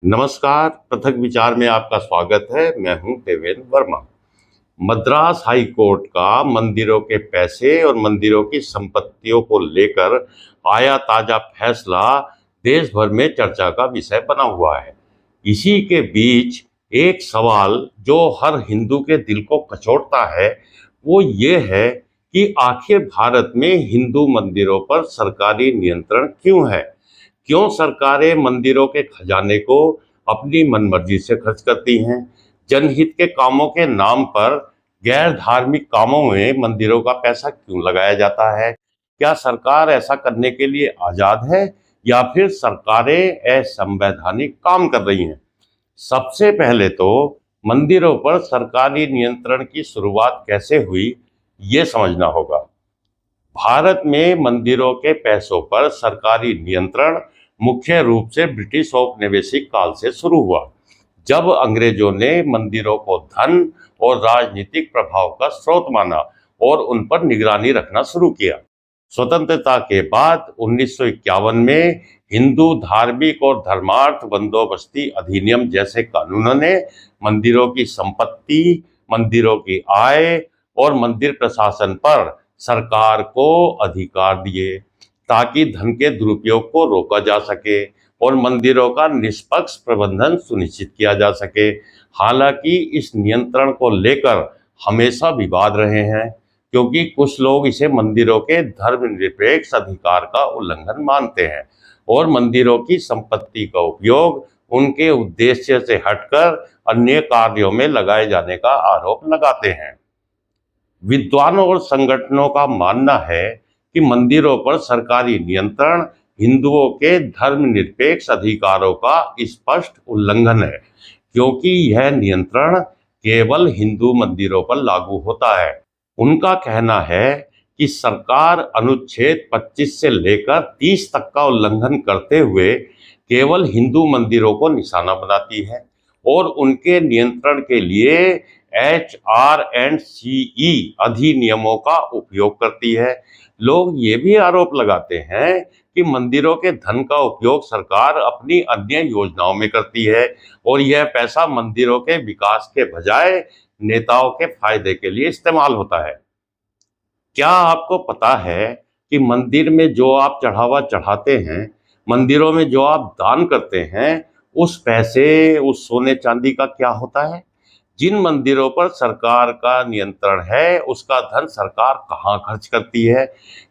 नमस्कार, पृथक विचार में आपका स्वागत है। मैं हूं देवेंद्र वर्मा। मद्रास हाई कोर्ट का मंदिरों के पैसे और मंदिरों की संपत्तियों को लेकर आया ताजा फैसला देश भर में चर्चा का विषय बना हुआ है। इसी के बीच एक सवाल जो हर हिंदू के दिल को कचोटता है, वो ये है कि आखिर भारत में हिंदू मंदिरों पर सरकारी नियंत्रण क्यों है? क्यों सरकारें मंदिरों के खजाने को अपनी मनमर्जी से खर्च करती हैं? जनहित के कामों के नाम पर गैर धार्मिक कामों में मंदिरों का पैसा क्यों लगाया जाता है? क्या सरकार ऐसा करने के लिए आजाद है या फिर सरकारें असंवैधानिक काम कर रही हैं? सबसे पहले तो मंदिरों पर सरकारी नियंत्रण की शुरुआत कैसे हुई, ये समझना होगा। भारत में मंदिरों के पैसों पर सरकारी नियंत्रण मुख्य रूप से ब्रिटिश औपनिवेशिक काल से शुरू हुआ, जब अंग्रेजों ने मंदिरों को धन और राजनीतिक प्रभाव का स्रोत माना और उन पर निगरानी रखना शुरू किया। स्वतंत्रता के बाद 1951 में हिंदू धार्मिक और धर्मार्थ बंदोबस्ती अधिनियम जैसे कानूनों ने मंदिरों की संपत्ति, मंदिरों की आय और मंदिर प्रशासन पर सरकार को अधिकार दिए, ताकि धन के दुरुपयोग को रोका जा सके और मंदिरों का निष्पक्ष प्रबंधन सुनिश्चित किया जा सके। हालांकि इस नियंत्रण को लेकर हमेशा विवाद रहे हैं, क्योंकि कुछ लोग इसे मंदिरों के धर्मनिरपेक्ष अधिकार का उल्लंघन मानते हैं और मंदिरों की संपत्ति का उपयोग उनके उद्देश्य से हटकर अन्य कार्यों में लगाए जाने का आरोप लगाते हैं। विद्वानों और संगठनों का मानना है कि मंदिरों पर सरकारी नियंत्रण हिंदुओं के धर्मनिरपेक्ष अधिकारों का स्पष्ट उल्लंघन है, क्योंकि यह नियंत्रण केवल हिंदू मंदिरों पर लागू होता है। उनका कहना है कि सरकार अनुच्छेद 25 से लेकर 30 तक का उल्लंघन करते हुए केवल हिंदू मंदिरों को निशाना बनाती है और उनके नियंत्रण के लिए HR&CE अधिनियमों का उपयोग करती है। लोग ये भी आरोप लगाते हैं कि मंदिरों के धन का उपयोग सरकार अपनी अन्य योजनाओं में करती है और यह पैसा मंदिरों के विकास के बजाय नेताओं के फायदे के लिए इस्तेमाल होता है। क्या आपको पता है कि मंदिर में जो आप चढ़ावा चढ़ाते हैं, मंदिरों में जो आप दान करते हैं, उस पैसे, उस सोने चांदी का क्या होता है? जिन मंदिरों पर सरकार का नियंत्रण है, उसका धन सरकार कहाँ खर्च करती है?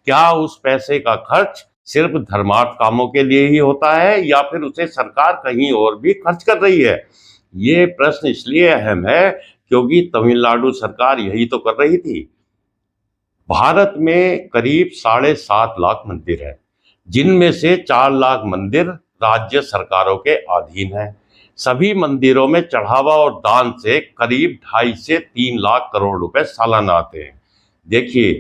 क्या उस पैसे का खर्च सिर्फ धर्मार्थ कामों के लिए ही होता है या फिर उसे सरकार कहीं और भी खर्च कर रही है? ये प्रश्न इसलिए अहम है क्योंकि तमिलनाडु सरकार यही तो कर रही थी। भारत में करीब 7.5 लाख मंदिर हैं, जिनमें से 4 लाख मंदिर राज्य सरकारों के अधीन हैं। सभी मंदिरों में चढ़ावा और दान से करीब 2.5 से 3 लाख करोड़ रुपए सालाना आते हैं। देखिए,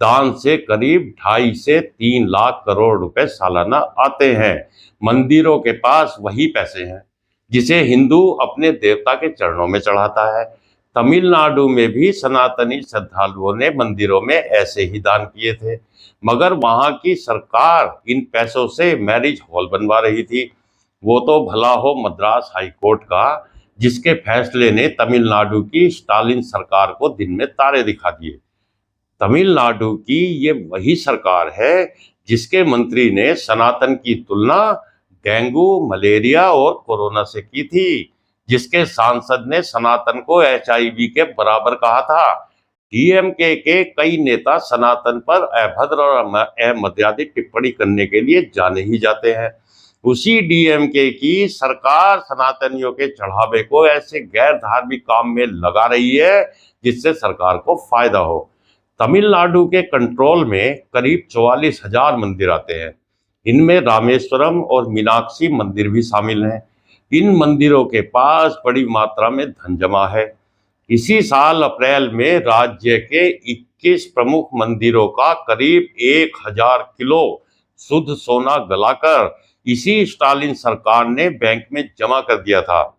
दान से करीब 2.5 से 3 लाख करोड़ रुपए सालाना आते हैं। मंदिरों के पास वही पैसे हैं जिसे हिंदू अपने देवता के चरणों में चढ़ाता है। तमिलनाडु में भी सनातनी श्रद्धालुओं ने मंदिरों में ऐसे ही दान किए थे, मगर वहां की सरकार इन पैसों से मैरिज हॉल बनवा रही थी। वो तो भला हो मद्रास हाई कोर्ट का, जिसके फैसले ने तमिलनाडु की स्टालिन सरकार को दिन में तारे दिखा दिए। तमिलनाडु की ये वही सरकार है जिसके मंत्री ने सनातन की तुलना डेंगू, मलेरिया और कोरोना से की थी, जिसके सांसद ने सनातन को HIV के बराबर कहा था। DMK के कई नेता सनातन पर अभद्र और अमर्यादित टिप्पणी करने के लिए जाने ही जाते हैं। उसी DMK की सरकार सनातनियों के चढ़ावे को ऐसे गैर धार्मिक काम में लगा रही है जिससे सरकार को फायदा हो। तमिलनाडु के कंट्रोल में करीब 44,000 मंदिर आते हैं। इनमें रामेश्वरम और मीनाक्षी मंदिर भी शामिल हैं। इन मंदिरों के पास बड़ी मात्रा में धन जमा है। इसी साल अप्रैल में राज्य के 21 प्रमुख मंदिरों का करीब 1,000 किलो शुद्ध सोना गलाकर इसी स्टालिन सरकार ने बैंक में जमा कर दिया था।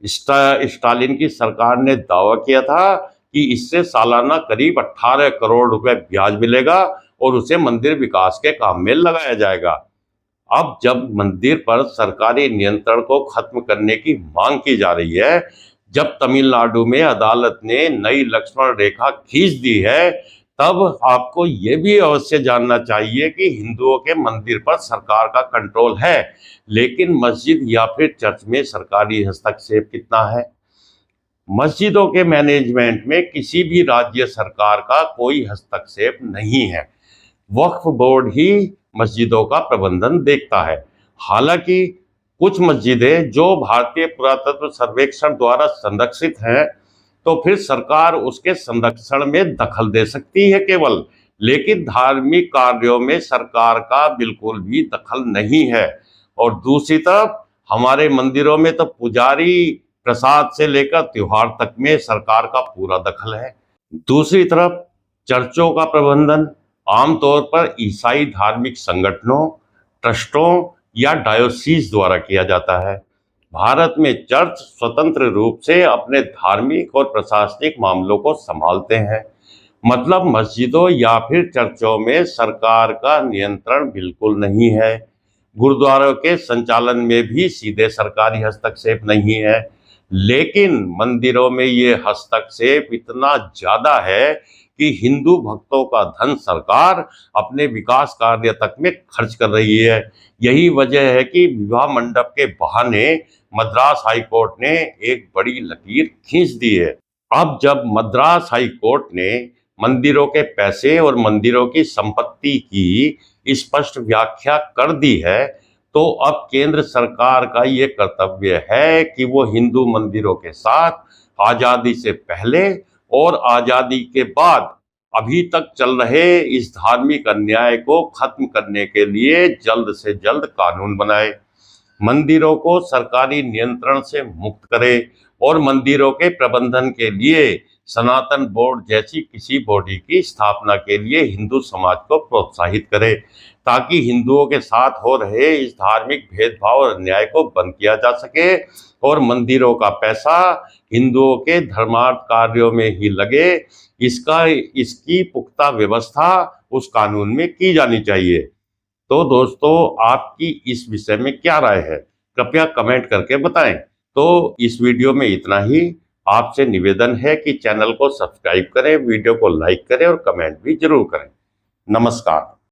स्टालिन की सरकार ने दावा किया था कि इससे सालाना करीब 18 करोड़ रुपए ब्याज मिलेगा और उसे मंदिर विकास के काम में लगाया जाएगा। अब जब मंदिर पर सरकारी नियंत्रण को खत्म करने की मांग की जा रही है, जब तमिलनाडु में अदालत ने नई लक्ष्मण रेखा खींच दी है, तब आपको ये भी अवश्य जानना चाहिए कि हिंदुओं के मंदिर पर सरकार का कंट्रोल है, लेकिन मस्जिद या फिर चर्च में सरकारी हस्तक्षेप कितना है। मस्जिदों के मैनेजमेंट में किसी भी राज्य सरकार का कोई हस्तक्षेप नहीं है। वक्फ बोर्ड ही मस्जिदों का प्रबंधन देखता है। हालांकि कुछ मस्जिदें जो भारतीय पुरातत्व सर्वेक्षण द्वारा संरक्षित हैं, तो फिर सरकार उसके संरक्षण में दखल दे सकती है केवल, लेकिन धार्मिक कार्यों में सरकार का बिल्कुल भी दखल नहीं है। और दूसरी तरफ हमारे मंदिरों में तो पुजारी प्रसाद से लेकर त्योहार तक में सरकार का पूरा दखल है। दूसरी तरफ चर्चों का प्रबंधन आमतौर पर ईसाई धार्मिक संगठनों, ट्रस्टों या डायोसीस द्वारा किया जाता है। भारत में चर्च स्वतंत्र रूप से अपने धार्मिक और प्रशासनिक मामलों को संभालते हैं। मतलब मस्जिदों या फिर चर्चों में सरकार का नियंत्रण बिल्कुल नहीं है। गुरुद्वारों के संचालन में भी सीधे सरकारी हस्तक्षेप नहीं है, लेकिन मंदिरों में ये हस्तक्षेप इतना ज्यादा है कि हिंदू भक्तों का धन सरकार अपने विकास कार्य तक में खर्च कर रही है। यही वजह है कि विवाह मंडप के बहाने मद्रास हाई कोर्ट ने एक बड़ी लकीर खींच दी है। अब जब मद्रास हाई कोर्ट ने मंदिरों के पैसे और मंदिरों की संपत्ति की स्पष्ट व्याख्या कर दी है, तो अब केंद्र सरकार का ये कर्तव्य है कि वो हिंदू मंदिरों के साथ आजादी से पहले और आजादी के बाद अभी तक चल रहे इस धार्मिक अन्याय को खत्म करने के लिए जल्द से जल्द कानून बनाए, मंदिरों को सरकारी नियंत्रण से मुक्त करे और मंदिरों के प्रबंधन के लिए सनातन बोर्ड जैसी किसी बॉडी की स्थापना के लिए हिंदू समाज को प्रोत्साहित करे, ताकि हिंदुओं के साथ हो रहे इस धार्मिक भेदभाव और अन्याय को बंद किया जा सके और मंदिरों का पैसा हिंदुओं के धर्मार्थ कार्यों में ही लगे। इसकी पुख्ता व्यवस्था उस कानून में की जानी चाहिए। तो दोस्तों, आपकी इस विषय में क्या राय है, कृपया कमेंट करके बताएं। तो इस वीडियो में इतना ही। आपसे निवेदन है कि चैनल को सब्सक्राइब करें, वीडियो को लाइक करें और कमेंट भी जरूर करें। नमस्कार।